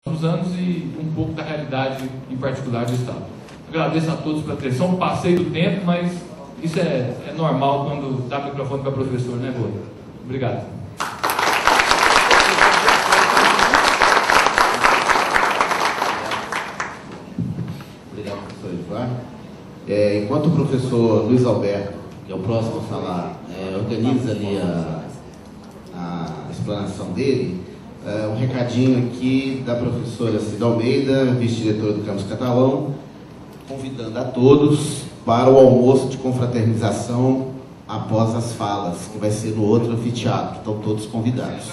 dos anos e um pouco da realidade em particular do Estado. Agradeço a todos pela atenção, passei do tempo, mas isso é normal quando dá microfone para professor, né, Boa? Obrigado. Obrigado, professor Ivar. Enquanto o professor Luiz Alberto, que é o próximo a falar, organiza ali a explanação dele, um recadinho aqui da professora Cida Almeida, vice-diretora do Campus Catalão, convidando a todos para o almoço de confraternização após as falas, que vai ser no outro anfiteatro. Estão todos convidados.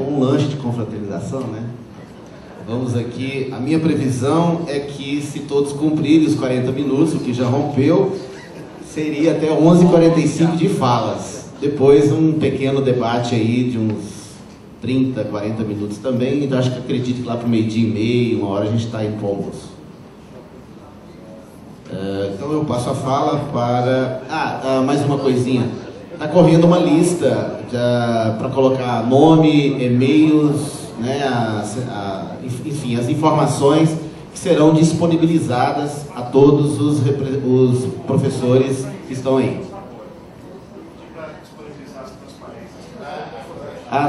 Um lanche de confraternização, né? Vamos aqui. A minha previsão é que, se todos cumprirem os 40 minutos, o que já rompeu, seria até 11h45 de falas. Depois um pequeno debate aí de uns 30, 40 minutos também. Então acredito que lá para o meio-dia e meio, 1 hora, a gente está indo para o almoço. Então eu passo a fala para... mais uma coisinha. Está correndo uma lista para colocar nome, e-mails, né, enfim, as informações que serão disponibilizadas a todos os professores que estão aí.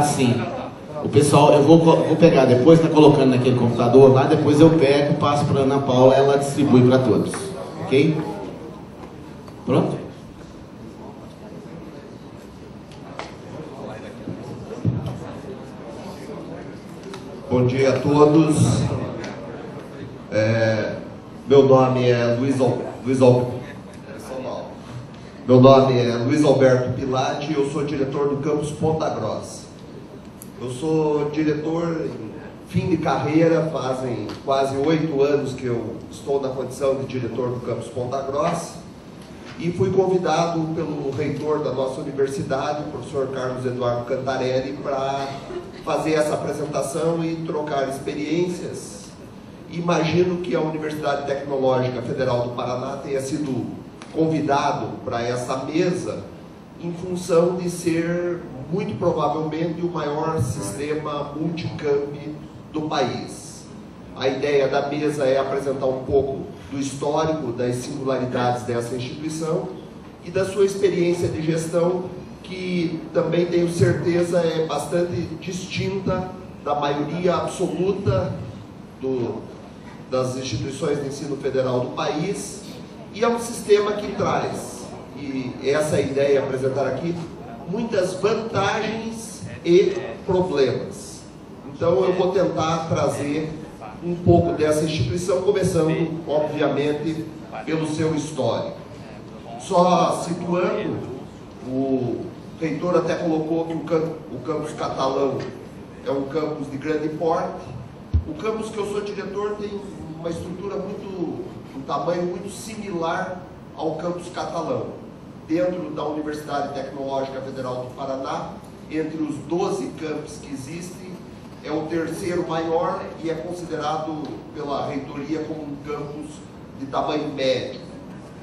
Sim. O pessoal, eu vou pegar depois, está colocando naquele computador lá, depois eu pego, passo para a Ana Paula, ela distribui para todos. Ok? Pronto? Bom dia a todos. Meu nome é Luiz Alberto Pilati, eu sou diretor do Campus Ponta Grossa. Eu sou diretor em fim de carreira, fazem quase 8 anos que eu estou na condição de diretor do Campus Ponta Grossa, e fui convidado pelo reitor da nossa universidade, o professor Carlos Eduardo Cantarelli, para fazer essa apresentação e trocar experiências. Imagino que a Universidade Tecnológica Federal do Paraná tenha sido convidado para essa mesa em função de ser, muito provavelmente, o maior sistema multicamp do país. A ideia da mesa é apresentar um pouco do histórico, das singularidades dessa instituição e da sua experiência de gestão, que também tenho certeza é bastante distinta da maioria absoluta das instituições de ensino federal do país, e é um sistema que traz, e essa é a ideia apresentar aqui, muitas vantagens e problemas. Então eu vou tentar trazer um pouco dessa instituição, começando, obviamente, pelo seu histórico. Só situando, o reitor até colocou que o campus Catalão é um campus de grande porte. O campus que eu sou diretor tem uma estrutura um tamanho muito similar ao campus Catalão. Dentro da Universidade Tecnológica Federal do Paraná, entre os 12 campos que existem, é o terceiro maior e é considerado pela reitoria como um campus de tamanho médio.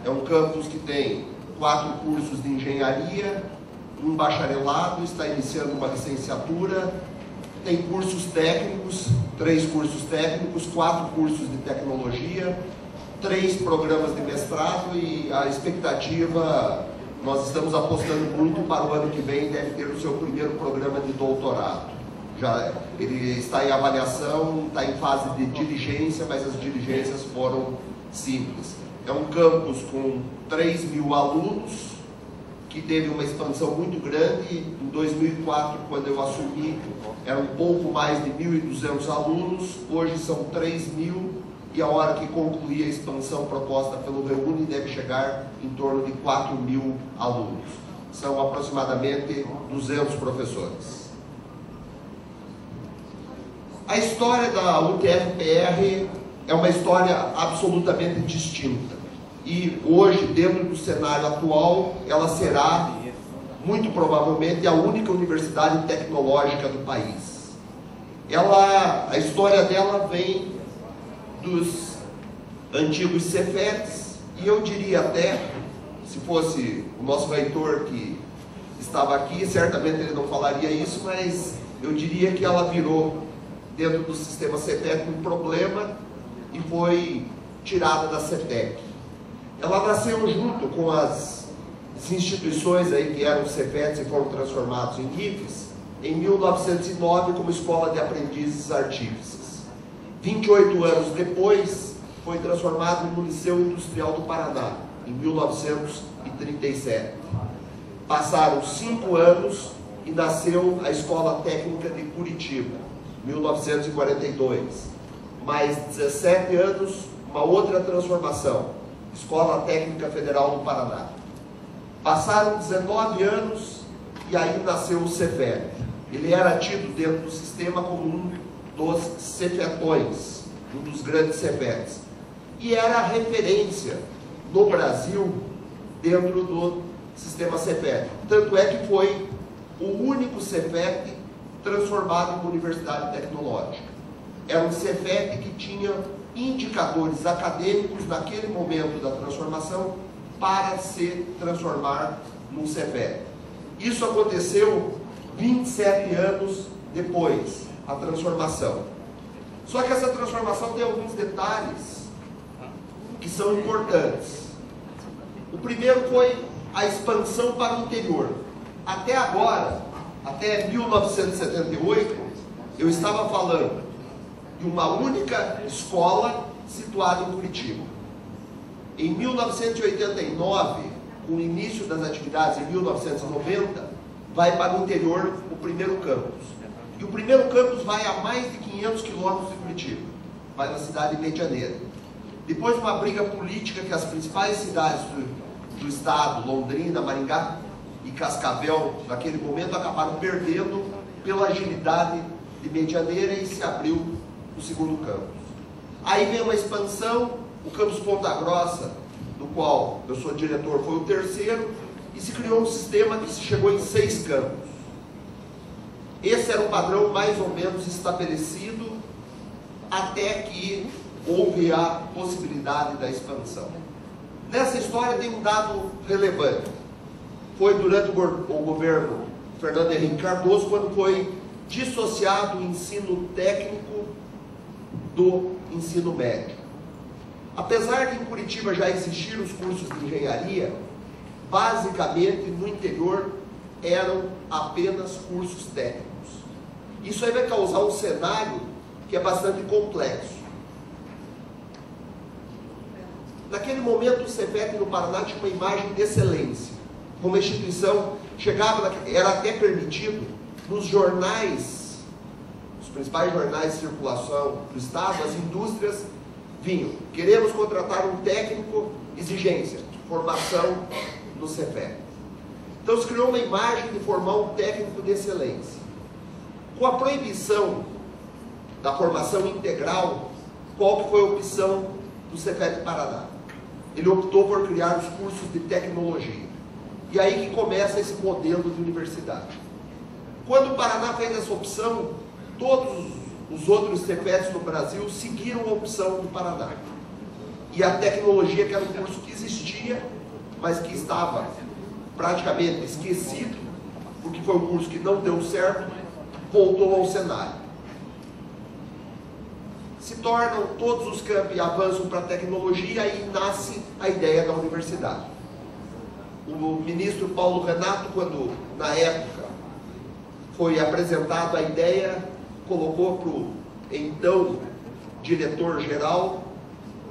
É um campus que tem 4 cursos de engenharia, um bacharelado, está iniciando uma licenciatura, tem cursos técnicos, 3 cursos técnicos, 4 cursos de tecnologia, 3 programas de mestrado, e a expectativa, nós estamos apostando muito para o ano que vem, deve ter o seu primeiro programa de doutorado. Ele está em avaliação, está em fase de diligência, mas as diligências foram simples. É um campus com 3.000 alunos, que teve uma expansão muito grande. Em 2004, quando eu assumi, era um pouco mais de 1.200 alunos, hoje são 3.000, e a hora que concluir a expansão proposta pelo Reúne, deve chegar em torno de 4.000 alunos. São aproximadamente 200 professores. A história da UTF-PR é uma história absolutamente distinta. E hoje, dentro do cenário atual, ela será, muito provavelmente, a única universidade tecnológica do país. A história dela vem dos antigos Cefetes, e eu diria até, se fosse o nosso reitor que estava aqui, certamente ele não falaria isso, mas eu diria que ela virou dentro do sistema CETEC um problema e foi tirada da CETEC. Ela nasceu junto com as instituições aí que eram CEFETs e foram transformados em IFES, em 1909 como Escola de Aprendizes Artífices. 28 anos depois, foi transformado no Liceu Industrial do Paraná, em 1937. Passaram 5 anos e nasceu a Escola Técnica de Curitiba, 1942. Mais 17 anos, uma outra transformação, Escola Técnica Federal do Paraná. Passaram 19 anos e aí nasceu o CEFET. Ele era tido dentro do sistema como um dos cefetões, um dos grandes CEFETs. E era a referência no Brasil dentro do sistema CEFET. Tanto é que foi o único CEFET transformado em uma universidade tecnológica. Era um CEFET que tinha indicadores acadêmicos naquele momento da transformação para se transformar num CEFET. Isso aconteceu 27 anos depois, a transformação. Só que essa transformação tem alguns detalhes que são importantes. O primeiro foi a expansão para o interior. Até agora, até 1978, eu estava falando de uma única escola situada em Curitiba. Em 1989, com o início das atividades em 1990, vai para o interior o primeiro campus. E o primeiro campus vai a mais de 500 quilômetros de Curitiba, vai na cidade de Medianeira. Depois de uma briga política que as principais cidades do estado, Londrina, Maringá e Cascavel, naquele momento, acabaram perdendo pela agilidade de Medianeira e se abriu o segundo campus. Aí vem uma expansão, o campus Ponta Grossa, do qual eu sou diretor, foi o terceiro, e se criou um sistema que se chegou em 6 campos. Esse era um padrão mais ou menos estabelecido até que houve a possibilidade da expansão. Nessa história tem um dado relevante. Foi durante o governo Fernando Henrique Cardoso, quando foi dissociado o ensino técnico do ensino médio. Apesar de em Curitiba já existir os cursos de engenharia, basicamente no interior eram apenas cursos técnicos. Isso aí vai causar um cenário que é bastante complexo. Naquele momento o CEFET no Paraná tinha uma imagem de excelência. Como instituição, era até permitido nos jornais, os principais jornais de circulação do estado, as indústrias vinham: queremos contratar um técnico, exigência, formação no CEFET. Então se criou uma imagem de formar um técnico de excelência. Com a proibição da formação integral, qual que foi a opção do CEFET Paraná? Ele optou por criar os cursos de tecnologia. E aí que começa esse modelo de universidade. Quando o Paraná fez essa opção, todos os outros CEFETs no Brasil seguiram a opção do Paraná. E a tecnologia, que era um curso que existia, mas que estava praticamente esquecido, porque foi um curso que não deu certo, voltou ao cenário. Se tornam todos os campi, avançam para a tecnologia e nasce a ideia da universidade. O ministro Paulo Renato, quando na época foi apresentado a ideia, colocou para o então diretor-geral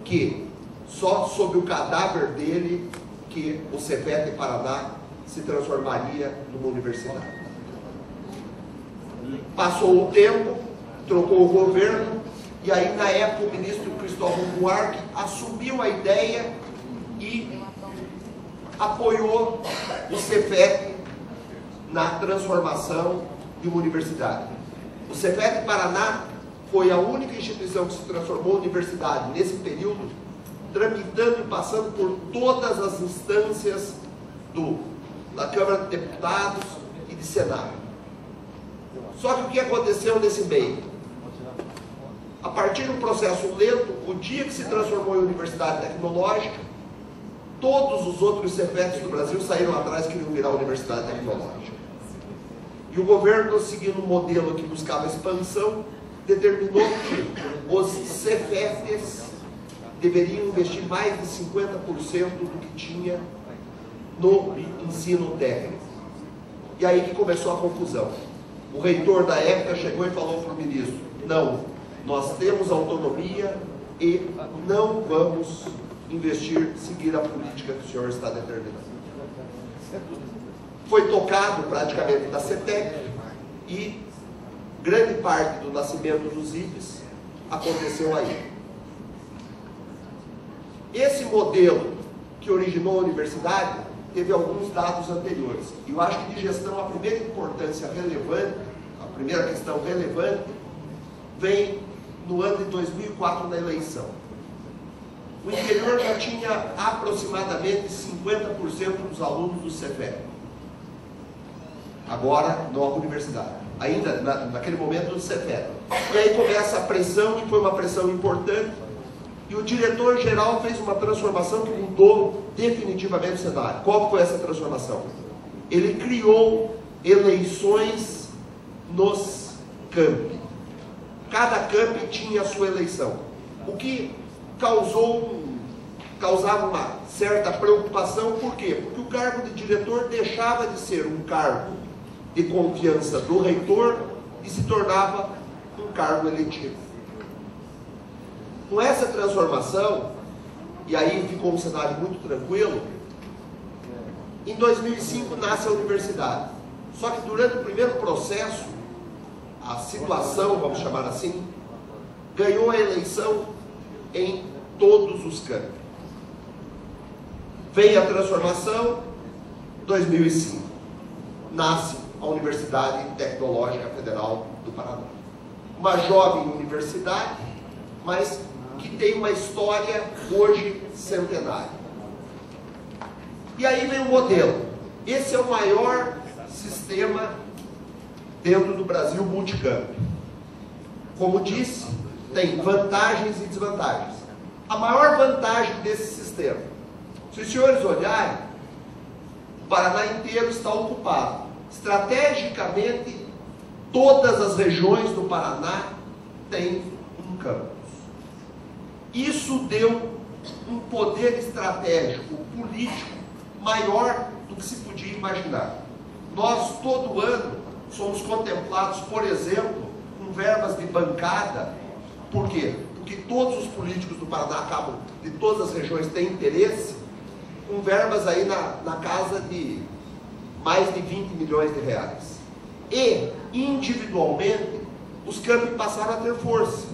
que só sob o cadáver dele que o CEFET Paraná se transformaria numa universidade. Passou o tempo, trocou o governo, e aí na época o ministro Cristóvão Buarque assumiu a ideia e apoiou o CEFET na transformação de uma universidade. O CEFET Paraná foi a única instituição que se transformou em universidade nesse período, tramitando e passando por todas as instâncias da Câmara de Deputados e de Senado. Só que o que aconteceu nesse meio? A partir do processo lento, o dia que se transformou em universidade tecnológica, todos os outros CEFETs do Brasil saíram atrás e queriam virar universidade tecnológica. E o governo, seguindo um modelo que buscava expansão, determinou que os Cefetes deveriam investir mais de 50% do que tinha no ensino técnico. E aí que começou a confusão. O reitor da época chegou e falou para o ministro: não, nós temos autonomia e não vamos investir, seguir a política que o senhor está determinando. Foi tocado praticamente da CETEC e grande parte do nascimento dos IFES aconteceu aí. Esse modelo que originou a universidade teve alguns dados anteriores. E eu acho que de gestão a primeira importância relevante, a primeira questão relevante, vem no ano de 2004 na eleição. O interior já tinha aproximadamente 50% dos alunos do Cefet. Agora, nova universidade. Ainda naquele momento do Cefet. E aí começa a pressão, e foi uma pressão importante. E o diretor-geral fez uma transformação que mudou definitivamente o cenário. Qual foi essa transformação? Ele criou eleições nos campi. Cada campi tinha a sua eleição. O que causava uma certa preocupação. Por quê? Porque o cargo de diretor deixava de ser um cargo de confiança do reitor e se tornava um cargo eletivo. Com essa transformação, e aí ficou um cenário muito tranquilo, em 2005 nasce a universidade. Só que durante o primeiro processo, a situação, vamos chamar assim, ganhou a eleição em todos os campos. Veio a transformação, 2005, nasce a Universidade Tecnológica Federal do Paraná. Uma jovem universidade, mas que tem uma história hoje centenária. E aí vem o modelo. Esse é o maior sistema dentro do Brasil multicamp. Como disse, tem vantagens e desvantagens. A maior vantagem desse sistema, se os senhores olharem, o Paraná inteiro está ocupado. Estrategicamente, todas as regiões do Paraná têm um campus. Isso deu um poder estratégico, político, maior do que se podia imaginar. Nós, todo ano, somos contemplados, por exemplo, com verbas de bancada. Por quê? Porque todos os políticos do Paraná, de todas as regiões, têm interesse, com verbas aí na casa de mais de 20 milhões de reais. E, individualmente, os campos passaram a ter força.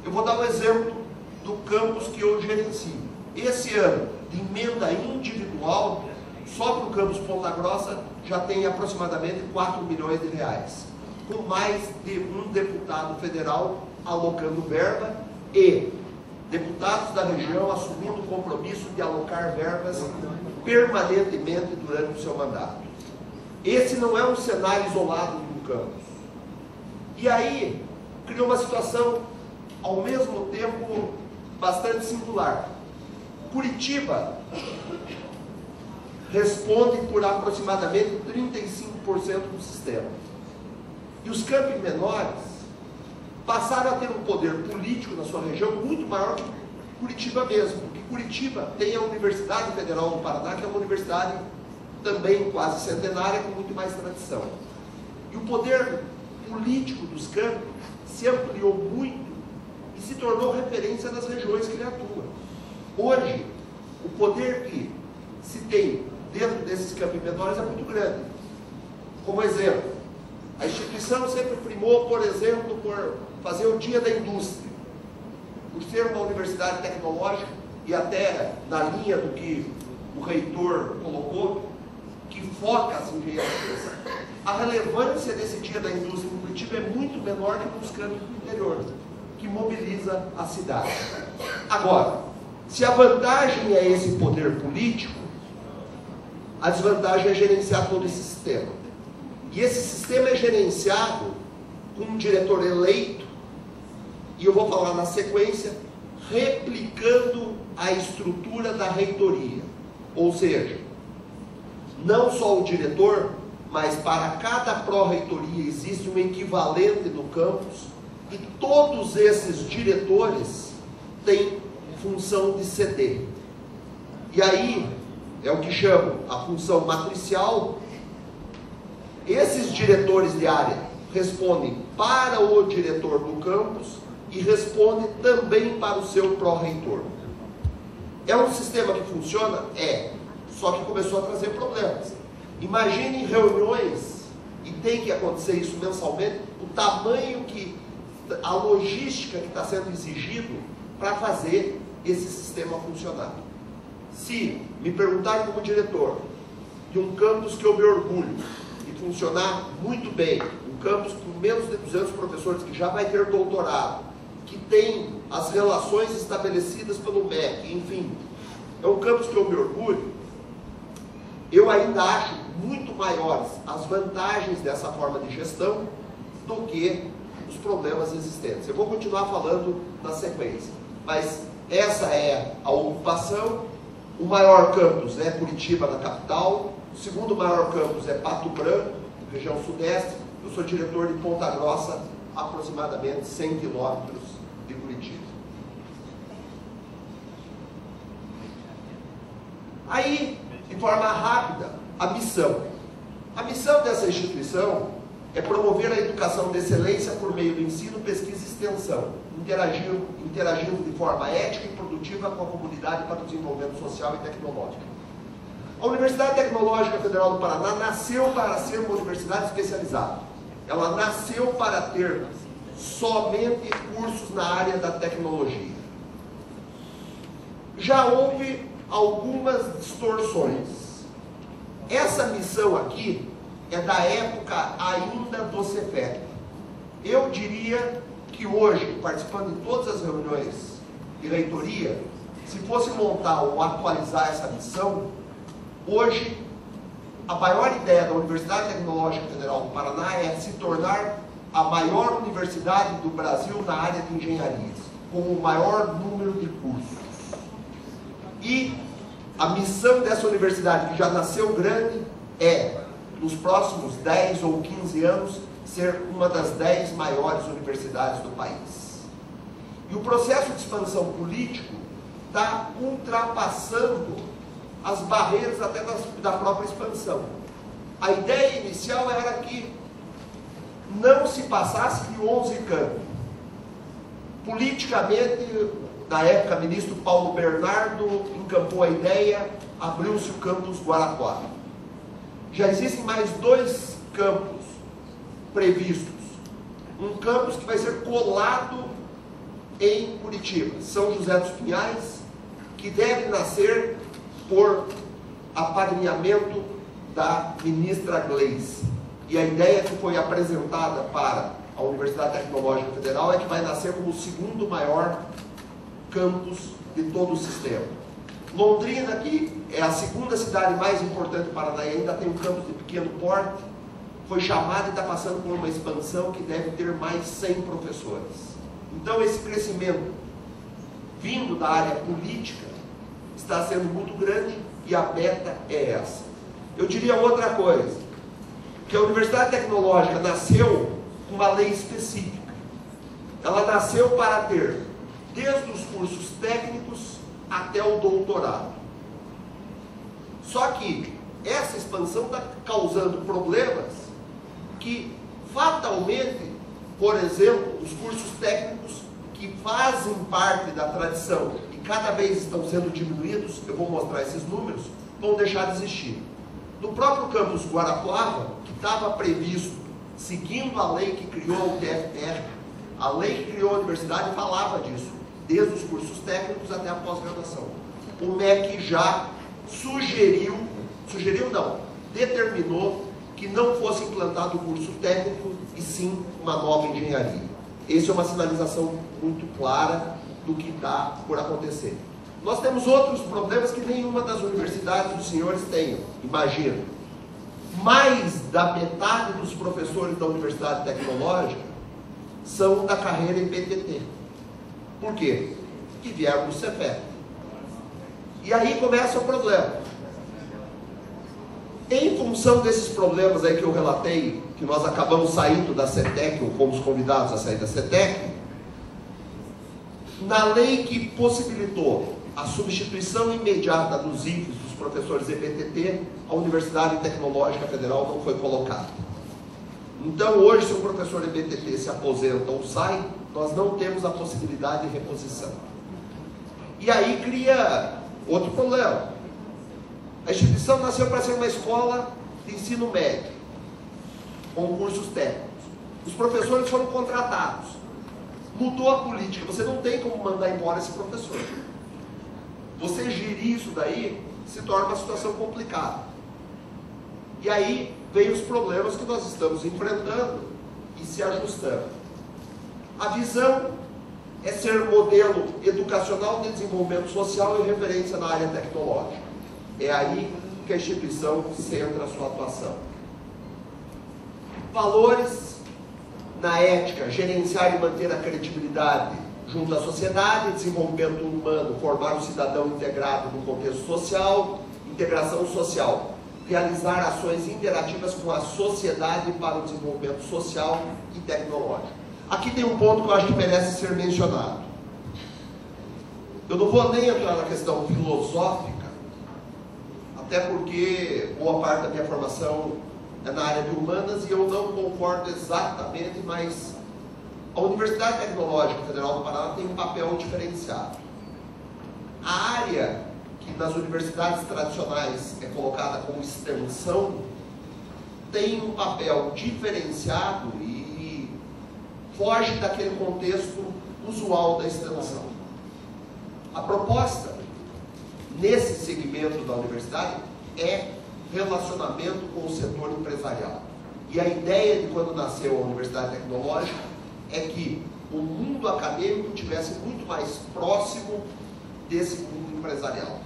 Eu vou dar um exemplo do campus que eu gerencio. Esse ano, de emenda individual, só para o campus Ponta Grossa, já tem aproximadamente 4 milhões de reais. Com mais de um deputado federal alocando verba e deputados da região assumindo o compromisso de alocar verbas permanentemente durante o seu mandato. Esse não é um cenário isolado do campus. E aí, criou uma situação, ao mesmo tempo, bastante singular. Curitiba responde por aproximadamente 35% do sistema. E os campi menores passaram a ter um poder político na sua região muito maior que Curitiba mesmo. Porque Curitiba tem a Universidade Federal do Paraná, que é uma universidade também quase centenária, com muito mais tradição. E o poder político dos campi se ampliou muito e se tornou referência nas regiões que ele atua. Hoje, o poder que se tem dentro desses campi menores é muito grande. Como exemplo, a instituição sempre primou, por exemplo, por fazer o Dia da Indústria. Por ser uma universidade tecnológica, e até na linha do que o reitor colocou, que foca as engenharias, a relevância desse Dia da Indústria em Curitiba é muito menor que nos campos do interior, que mobiliza a cidade. Agora, se a vantagem é esse poder político, a desvantagem é gerenciar todo esse sistema. E esse sistema é gerenciado com um diretor eleito, e eu vou falar na sequência, replicando a estrutura da reitoria. Ou seja, não só o diretor, mas para cada pró-reitoria existe um equivalente no campus E todos esses diretores têm função de CD. E aí, é o que chamam a função matricial. Esses diretores de área respondem para o diretor do campus e respondem também para o seu pró-reitor. É um sistema que funciona? É. Só que começou a trazer problemas. Imaginem reuniões, e tem que acontecer isso mensalmente, o tamanho que, a logística que está sendo exigido para fazer esse sistema funcionar. Se me perguntarem como diretor de um campus que eu me orgulho e funcionar muito bem, um campus com menos de 200 professores, que já vai ter doutorado, que tem as relações estabelecidas pelo MEC, enfim, é um campus que eu me orgulho, eu ainda acho muito maiores as vantagens dessa forma de gestão do que os problemas existentes. Eu vou continuar falando na sequência, mas essa é a ocupação. O maior campus é Curitiba, na capital. O segundo maior campus é Pato Branco, região sudeste. Eu sou diretor de Ponta Grossa, aproximadamente 100 quilômetros de Curitiba. Aí, de forma rápida, a missão. A missão dessa instituição é promover a educação de excelência por meio do ensino, pesquisa e extensão, interagindo de forma ética e produtiva com a comunidade para o desenvolvimento social e tecnológico. A Universidade Tecnológica Federal do Paraná nasceu para ser uma universidade especializada. Ela nasceu para ter somente cursos na área da tecnologia. Já houve algumas distorções. Essa missão aqui é da época ainda do Cefet. Eu diria que hoje, participando de todas as reuniões de reitoria, se fosse montar ou atualizar essa missão, hoje a maior ideia da Universidade Tecnológica Federal do Paraná é se tornar a maior universidade do Brasil na área de engenharias, com o maior número de cursos. E a missão dessa universidade, que já nasceu grande, é, nos próximos 10 ou 15 anos, ser uma das 10 maiores universidades do país. E o processo de expansão político está ultrapassando as barreiras até da própria expansão. A ideia inicial era que não se passasse de 11 campos. Politicamente, na época, o ministro Paulo Bernardo encampou a ideia, abriu-se o campus Guarapuava. Já existem mais 2 campos previstos. Um campus que vai ser colado em Curitiba, São José dos Pinhais, que deve nascer por apadrinhamento da ministra Gleice. E a ideia que foi apresentada para a Universidade Tecnológica Federal é que vai nascer como o segundo maior campus de todo o sistema. Londrina, que é a segunda cidade mais importante do Paraná e ainda tem um campus de pequeno porte, foi chamada e está passando por uma expansão que deve ter mais 100 professores. Então esse crescimento vindo da área política está sendo muito grande e a meta é essa. Eu diria outra coisa, que a Universidade Tecnológica nasceu com uma lei específica. Ela nasceu para ter desde os cursos técnicos até o doutorado. Só que essa expansão está causando problemas que fatalmente, por exemplo, os cursos técnicos que fazem parte da tradição e cada vez estão sendo diminuídos, eu vou mostrar esses números, vão deixar de existir. No próprio campus Guarapuava, que estava previsto, seguindo a lei que criou o TFR, a lei que criou a universidade falava disso, desde os cursos técnicos até a pós-graduação. O MEC já determinou que não fosse implantado o curso técnico e sim uma nova engenharia. Essa é uma sinalização muito clara do que está por acontecer. Nós temos outros problemas que nenhuma das universidades dos senhores tem. Imagina, mais da metade dos professores da Universidade Tecnológica são da carreira em PTT. Por quê? Que vieram do Cefet. E aí começa o problema. Em função desses problemas aí que eu relatei, que nós acabamos saindo da CETEC, ou fomos convidados a sair da CETEC, na lei que possibilitou a substituição imediata dos IFES, dos professores EBTT, a Universidade Tecnológica Federal não foi colocada. Então hoje, se um professor EBTT se aposenta ou sai, nós não temos a possibilidade de reposição. E aí cria outro problema. A instituição nasceu para ser uma escola de ensino médio, com cursos técnicos. Os professores foram contratados. Mudou a política, você não tem como mandar embora esse professor. Você gerir isso daí se torna uma situação complicada. E aí vem os problemas que nós estamos enfrentando e se ajustando. A visão é ser modelo educacional de desenvolvimento social e referência na área tecnológica. É aí que a instituição centra a sua atuação. Valores na ética, gerenciar e manter a credibilidade junto à sociedade, desenvolvimento humano, formar um cidadão integrado no contexto social, integração social, realizar ações interativas com a sociedade para o desenvolvimento social e tecnológico. Aqui tem um ponto que eu acho que merece ser mencionado. Eu não vou nem entrar na questão filosófica, até porque boa parte da minha formação é na área de humanas e eu não concordo exatamente, mas a Universidade Tecnológica Federal do Paraná tem um papel diferenciado. A área que nas universidades tradicionais é colocada como extensão tem um papel diferenciado e foge daquele contexto usual da extensão. A proposta nesse segmento da universidade é relacionamento com o setor empresarial. E a ideia de quando nasceu a Universidade Tecnológica é que o mundo acadêmico tivesse muito mais próximo desse mundo empresarial.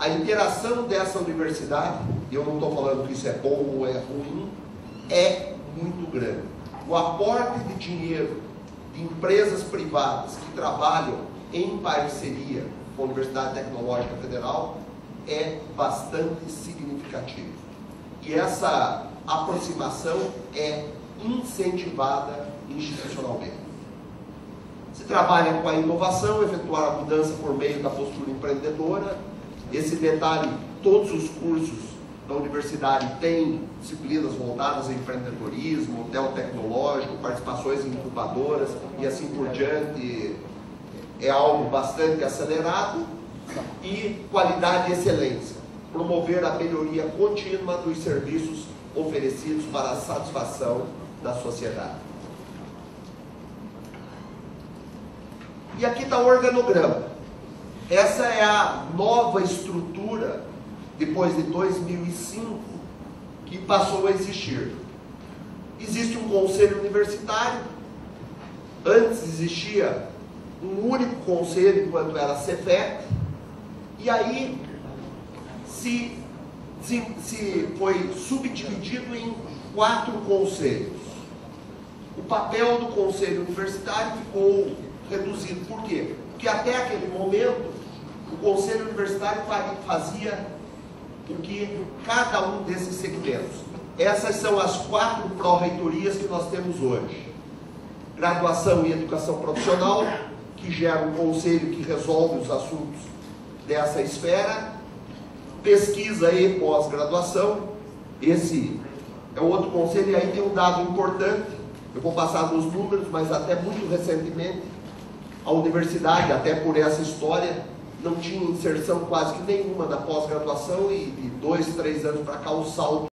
A interação dessa universidade, e eu não estou falando que isso é bom ou é ruim, é muito grande. O aporte de dinheiro de empresas privadas que trabalham em parceria com a Universidade Tecnológica Federal é bastante significativo. E essa aproximação é incentivada institucionalmente. Se trabalha com a inovação, efetuar a mudança por meio da postura empreendedora. Esse detalhe, todos os cursos da universidade têm disciplinas voltadas a empreendedorismo, hotel tecnológico, participações em incubadoras e assim por diante. É algo bastante acelerado. E qualidade e excelência. Promover a melhoria contínua dos serviços oferecidos para a satisfação da sociedade. E aqui está o organograma. Essa é a nova estrutura, depois de 2005, que passou a existir. Existe um conselho universitário. Antes existia um único conselho, enquanto era a Cefet. E aí se foi subdividido em 4 conselhos. O papel do conselho universitário ficou reduzido. Por quê? Porque até aquele momento o conselho universitário fazia o que cada um desses segmentos. Essas são as 4 pró-reitorias que nós temos hoje. Graduação e educação profissional, que gera um conselho que resolve os assuntos dessa esfera. Pesquisa e pós-graduação, esse é outro conselho. E aí tem um dado importante, eu vou passar nos números, mas até muito recentemente a universidade, até por essa história, não tinha inserção quase que nenhuma na pós-graduação, e de 2, 3 anos para cá o salto